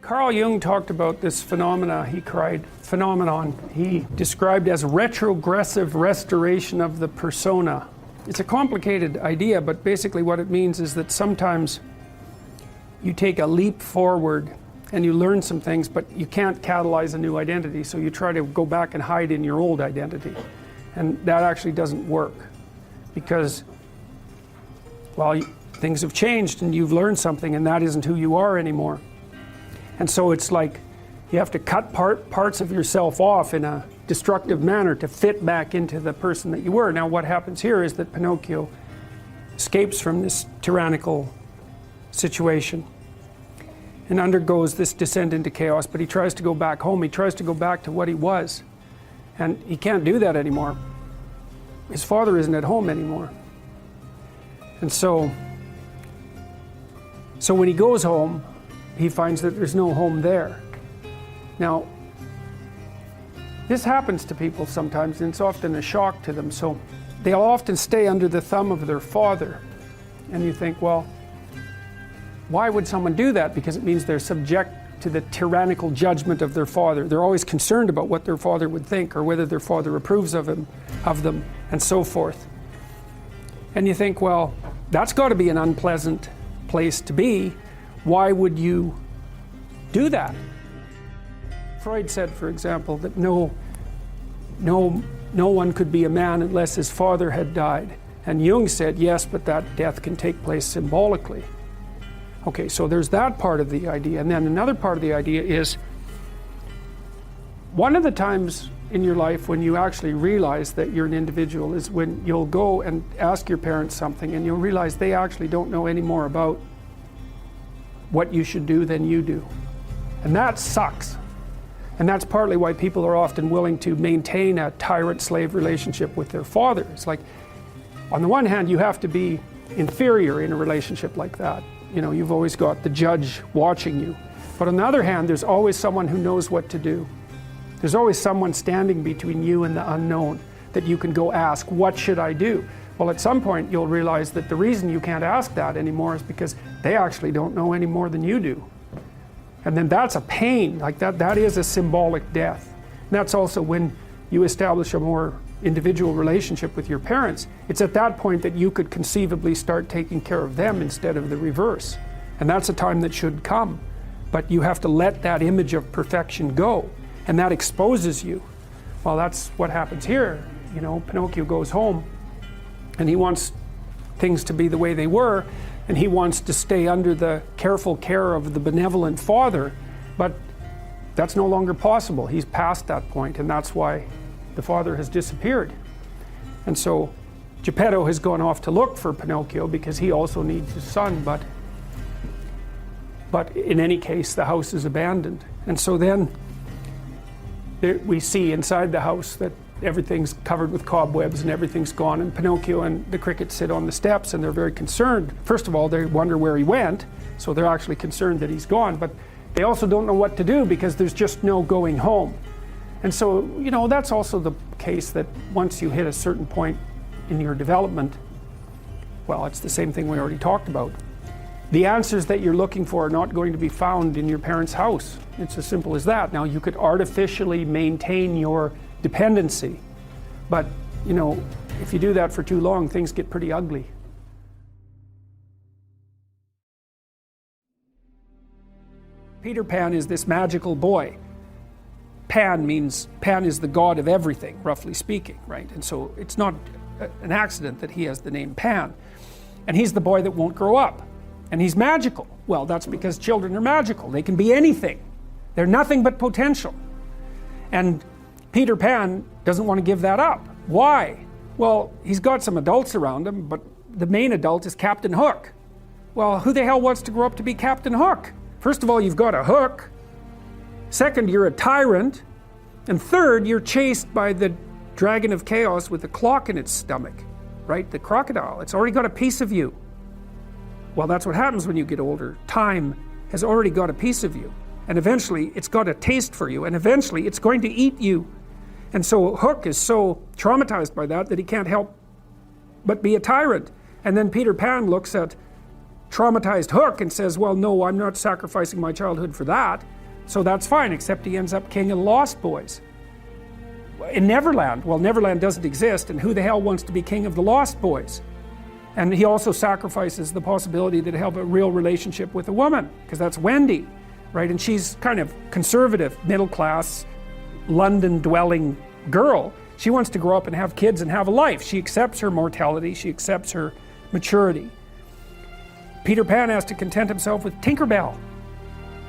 Carl Jung talked about this phenomenon he described as retrogressive restoration of the persona. It's a complicated idea, but basically what it means is that sometimes you take a leap forward and you learn some things, but you can't catalyze a new identity, so you try to go back and hide in your old identity. And that actually doesn't work, because, well, things have changed and you've learned something, and that isn't who you are anymore. And so it's like you have to cut parts of yourself off in a destructive manner to fit back into the person that you were. Now what happens here is that Pinocchio escapes from this tyrannical situation and undergoes this descent into chaos, but he tries to go back home. He tries to go back to what he was, and he can't do that anymore. His father isn't at home anymore. And so when he goes home, he finds that there's no home there. Now, this happens to people sometimes, and it's often a shock to them. So they'll often stay under the thumb of their father. And you think, well, why would someone do that? Because it means they're subject to the tyrannical judgment of their father. They're always concerned about what their father would think, or whether their father approves of them, and so forth. And you think, well, that's got to be an unpleasant place to be. Why would you do that? Freud said, for example, that no one could be a man unless his father had died. And Jung said, yes, but that death can take place symbolically. Okay, so there's that part of the idea. And then another part of the idea is, one of the times in your life when you actually realize that you're an individual is when you'll go and ask your parents something and you'll realize they actually don't know any more about what you should do than you do. And that sucks. And that's partly why people are often willing to maintain a tyrant-slave relationship with their father. It's like, on the one hand, you have to be inferior in a relationship like that. You know, you've always got the judge watching you. But on the other hand, there's always someone who knows what to do. There's always someone standing between you and the unknown that you can go ask, what should I do? Well, at some point you'll realize that the reason you can't ask that anymore is because they actually don't know any more than you do. And then that's a pain, like that is a symbolic death. And that's also when you establish a more individual relationship with your parents. It's at that point that you could conceivably start taking care of them instead of the reverse. And that's a time that should come. But you have to let that image of perfection go. And that exposes you. Well, that's what happens here. You know, Pinocchio goes home and he wants things to be the way they were, and he wants to stay under the careful care of the benevolent father, but that's no longer possible. He's past that point, and that's why the father has disappeared. And so Geppetto has gone off to look for Pinocchio because he also needs his son, but in any case the house is abandoned. And so then we see inside the house that everything's covered with cobwebs and everything's gone, and Pinocchio and the cricket sit on the steps and they're very concerned. First of all, they wonder where he went, so they're actually concerned that he's gone, but they also don't know what to do because there's just no going home. And so, you know, that's also the case that once you hit a certain point in your development, well, it's the same thing we already talked about. The answers that you're looking for are not going to be found in your parents' house. It's as simple as that. Now, you could artificially maintain your dependency, but, you know, if you do that for too long, things get pretty ugly. Peter Pan is this magical boy. Pan is the god of everything, roughly speaking, right? And so it's not an accident that he has the name Pan. And he's the boy that won't grow up. And he's magical. Well, that's because children are magical. They can be anything. They're nothing but potential. And Peter Pan doesn't want to give that up. Why? Well, he's got some adults around him, but the main adult is Captain Hook. Well, who the hell wants to grow up to be Captain Hook? First of all, you've got a hook. Second, you're a tyrant. And third, you're chased by the dragon of chaos with a clock in its stomach, right? The crocodile. It's already got a piece of you. Well, that's what happens when you get older. Time has already got a piece of you. And eventually, it's got a taste for you. And eventually, it's going to eat you. And so Hook is so traumatized by that he can't help but be a tyrant. And then Peter Pan looks at traumatized hook and says, well, no, I'm not sacrificing my childhood for that. So that's fine, except he ends up king of the Lost Boys. In Neverland, well, Neverland doesn't exist, and who the hell wants to be king of the Lost Boys? And he also sacrifices the possibility that he'll have a real relationship with a woman, because that's Wendy, right? And she's kind of conservative, middle class, London dwelling girl. She wants to grow up and have kids and have a life. She accepts her mortality, she accepts her maturity. Peter Pan has to content himself with Tinkerbell.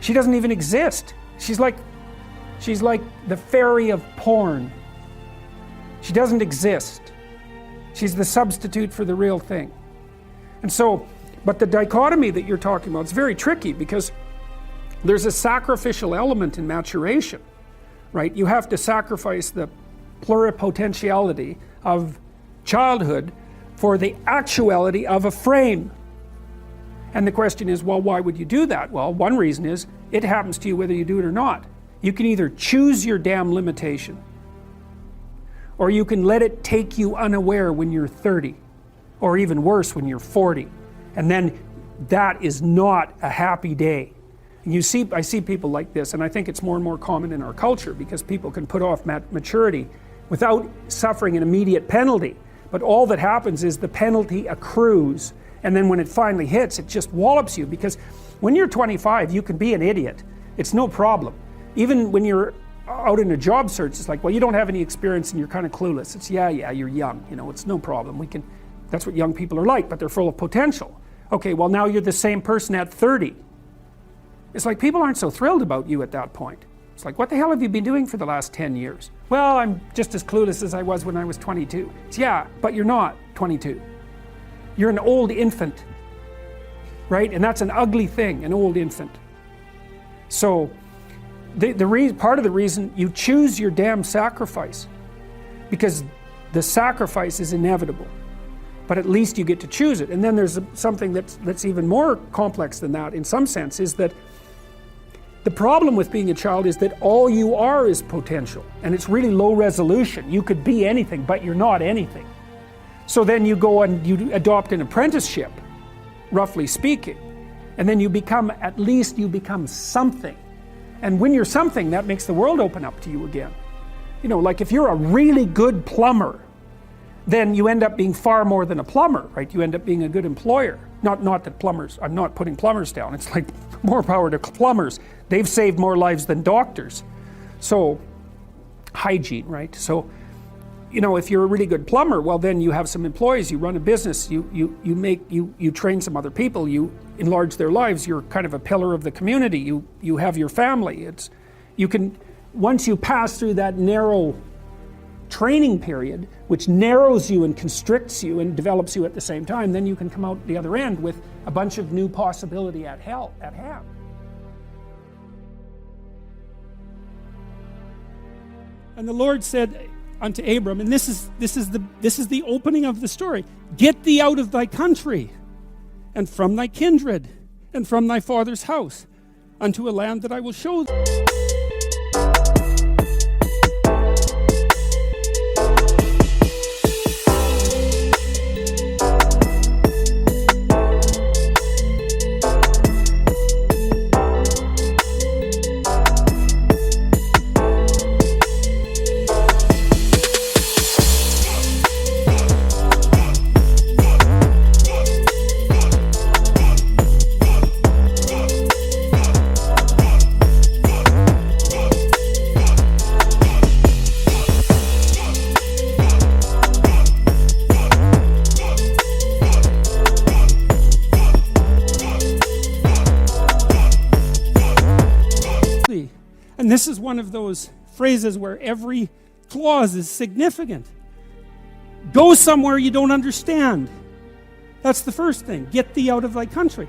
She doesn't even exist. She's like the fairy of porn. She doesn't exist. She's the substitute for the real thing. And so, but the dichotomy that you're talking about is very tricky, because there's a sacrificial element in maturation, right? You have to sacrifice the pluripotentiality of childhood for the actuality of a frame. And the question is, well, why would you do that? Well, one reason is it happens to you whether you do it or not. You can either choose your damn limitation, or you can let it take you unaware when you're 30, or even worse when you're 40. And then that is not a happy day. And I see people like this, and I think it's more and more common in our culture, because people can put off maturity without suffering an immediate penalty. But all that happens is the penalty accrues, and then when it finally hits, it just wallops you. Because when you're 25, you can be an idiot. It's no problem. Even when you're out in a job search, it's like, well, you don't have any experience and you're kind of clueless. It's yeah, you're young, it's no problem. That's what young people are like, but they're full of potential. Okay, well, now you're the same person at 30. It's like people aren't so thrilled about you at that point. It's like, what the hell have you been doing for the last 10 years? Well, I'm just as clueless as I was when I was 22. It's, yeah, but you're not 22. You're an old infant, right? And that's an ugly thing, an old infant. So part of the reason you choose your damn sacrifice, because the sacrifice is inevitable, but at least you get to choose it. And then there's something that's even more complex than that in some sense, is that the problem with being a child is that all you are is potential, and it's really low resolution. You could be anything, but you're not anything. So then you go and you adopt an apprenticeship, roughly speaking, and then you become something. And when you're something, that makes the world open up to you again. Like if you're a really good plumber, then you end up being far more than a plumber, right? You end up being a good employer. Not that plumbers, I'm not putting plumbers down. It's like more power to plumbers. They've saved more lives than doctors. So, hygiene, right? So, if you're a really good plumber, well, then you have some employees, you run a business, you train some other people, you enlarge their lives, you're kind of a pillar of the community, you have your family. Once you pass through that narrow training period, which narrows you and constricts you and develops you at the same time, then you can come out the other end with a bunch of new possibility at hand. And the Lord said unto Abram, and this is the opening of the story, get thee out of thy country, and from thy kindred, and from thy father's house, unto a land that I will show thee. And this is one of those phrases where every clause is significant. Go somewhere you don't understand. That's the first thing. Get thee out of thy country.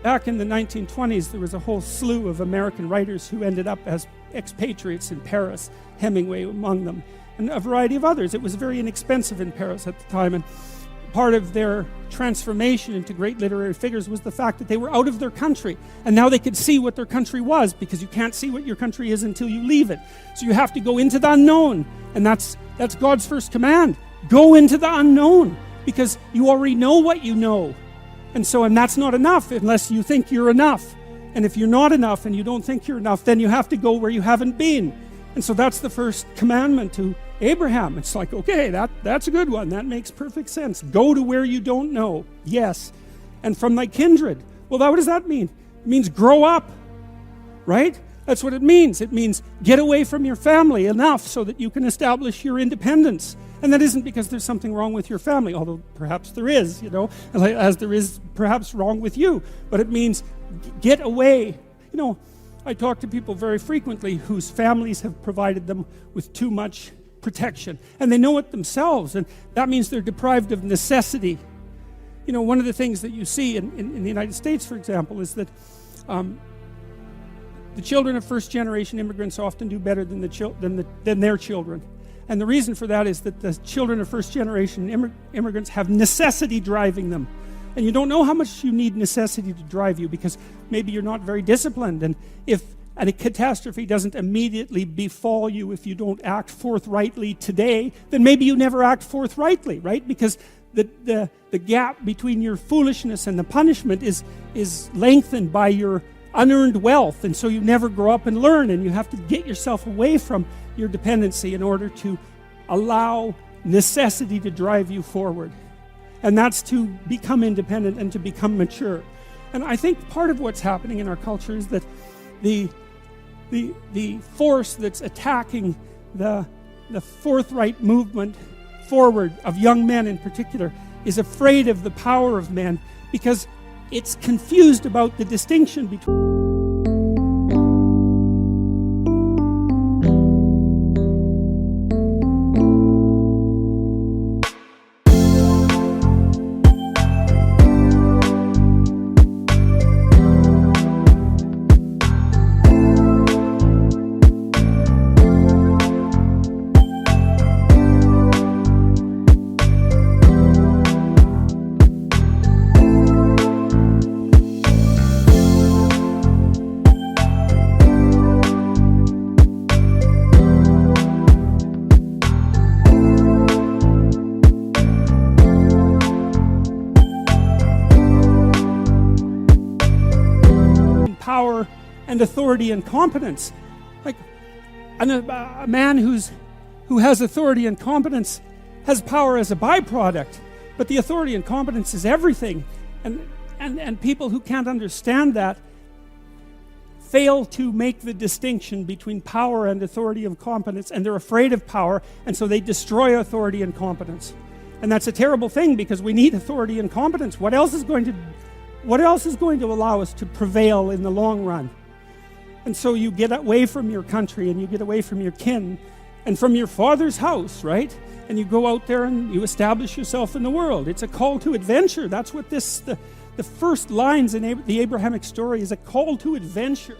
Back in the 1920s, there was a whole slew of American writers who ended up as expatriates in Paris, Hemingway among them, and a variety of others. It was very inexpensive in Paris at the time, and part of their transformation into great literary figures was the fact that they were out of their country, and now they could see what their country was, because you can't see what your country is until you leave it. So you have to go into the unknown, and that's God's first command. Go into the unknown, because you already know what you know. And that's not enough unless you think you're enough. And if you're not enough and you don't think you're enough, then you have to go where you haven't been. And so that's the first commandment to Abraham. It's like, okay, that's a good one. That makes perfect sense. Go to where you don't know. Yes. And from thy kindred. Well, what does that mean? It means grow up, right? That's what it means. It means get away from your family enough so that you can establish your independence. And that isn't because there's something wrong with your family, although perhaps there is, as there is perhaps wrong with you. But it means get away. I talk to people very frequently whose families have provided them with too much protection. And they know it themselves, and that means they're deprived of necessity. One of the things that you see in the United States, for example, is that the children of first-generation immigrants often do better than their children. And the reason for that is that the children of first-generation immigrants have necessity driving them. And you don't know how much you need necessity to drive you, because maybe you're not very disciplined. And if a catastrophe doesn't immediately befall you if you don't act forthrightly today, then maybe you never act forthrightly, right? Because the gap between your foolishness and the punishment is lengthened by your unearned wealth, and so you never grow up and learn, and you have to get yourself away from your dependency in order to allow necessity to drive you forward. And that's to become independent and to become mature. And I think part of what's happening in our culture is that the force that's attacking the forthright movement forward of young men in particular is afraid of the power of men, because it's confused about the distinction between power and authority and competence. Like a man who has authority and competence has power as a byproduct, but the authority and competence is everything. And people who can't understand that fail to make the distinction between power and authority and competence, and they're afraid of power, and so they destroy authority and competence. And that's a terrible thing, because we need authority and competence. What else is going to allow us to prevail in the long run? And so you get away from your country, and you get away from your kin and from your father's house, right? And you go out there and you establish yourself in the world. It's a call to adventure. That's what the first lines in the Abrahamic story is, a call to adventure.